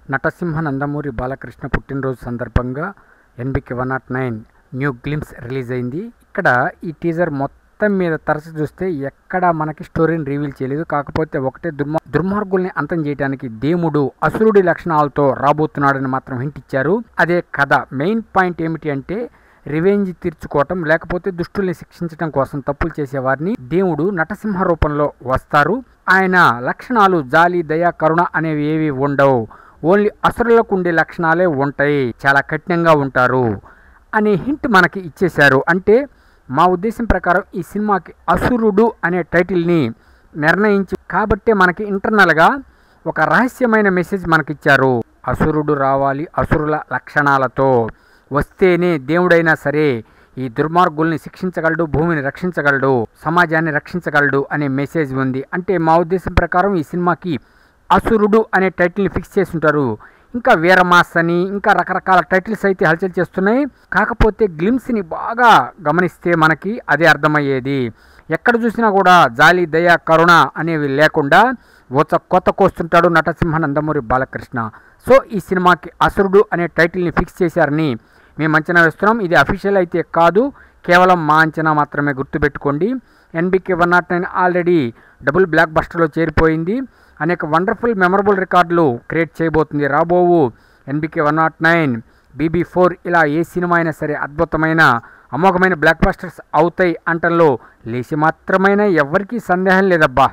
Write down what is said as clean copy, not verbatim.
నటసింహ నందమూరి బాలకృష్ణ పుట్టినరోజు సందర్భంగా NBK 109 new glimpse release అయింది. ఇక్కడ ఈ టీజర్ మొత్తం మీద తరచు చూస్తే ఎక్కడ మనకి స్టోరీని రివీల్ చేయలేదు. కాకపోతే ఒకటే దుర్మార్గుల్ని అంతం చేయడానికి దేవుడు అసురుడి లక్షణాలతో రాబోతున్నాడని మాత్రం హింట్ ఇచ్చారు. అదే కథ. మెయిన్ పాయింట్ ఏమిటి అంటే రివెంజ్ తీర్చుకోవటం, లేకపోతే దుష్టుల్ని శిక్షించడం కోసం తప్పులు చేసేవారిని దేవుడు నటసింహ రూపంలో వస్తారు. ఆయన లక్షణాలు జాలి, దయ, కరుణ అనేవి ఏవి ఉండవు. ఓన్లీ అసురులకు ఉండే లక్షణాలే ఉంటాయి. చాలా కఠినంగా ఉంటారు అనే హింట్ మనకి ఇచ్చేశారు. అంటే మా ఉద్దేశం ప్రకారం ఈ సినిమాకి అసురుడు అనే టైటిల్ని నిర్ణయించి కాబట్టే మనకి ఇంటర్నల్గా ఒక రహస్యమైన మెసేజ్ మనకిచ్చారు. అసురుడు రావాలి, అసురుల లక్షణాలతో వస్తేనే దేవుడైనా సరే ఈ దుర్మార్గుల్ని శిక్షించగలడు, భూమిని రక్షించగలడు, సమాజాన్ని రక్షించగలడు అనే మెసేజ్ ఉంది. అంటే మా ఉద్దేశం ప్రకారం ఈ సినిమాకి అసురుడు అనే టైటిల్ని ఫిక్స్ చేసి ఉంటారు. ఇంకా వీరమాస్ అని ఇంకా రకరకాల టైటిల్స్ అయితే హల్చల్ చేస్తున్నాయి. కాకపోతే గ్లిమ్స్ని బాగా గమనిస్తే మనకి అదే అర్థమయ్యేది. ఎక్కడ చూసినా కూడా జాలి, దయ, కరుణ అనేవి లేకుండా కొత్త కోస్తుంటాడు నటసింహ నందమూరి బాలకృష్ణ. సో ఈ సినిమాకి అసురుడు అనే టైటిల్ని ఫిక్స్ చేశారని మేము అంచనా వేస్తున్నాం. ఇది అఫీషియల్ అయితే కాదు, కేవలం మా అంచనా మాత్రమే. గుర్తుపెట్టుకోండి, ఎన్బికే 109 ఆల్రెడీ డబుల్ బ్లాక్ బస్టర్లో చేరిపోయింది. అనేక వండర్ఫుల్ మెమరబుల్ రికార్డులు క్రియేట్ చేయబోతుంది రాబోవు ఎన్బికే 109, BB4 ఇలా ఏ సినిమా అయినా సరే అద్భుతమైన అమోఘమైన బ్లాక్ బస్టర్స్ అవుతాయి అంటంలో లేచి మాత్రమైనా ఎవరికీ సందేహం లేదబ్బా.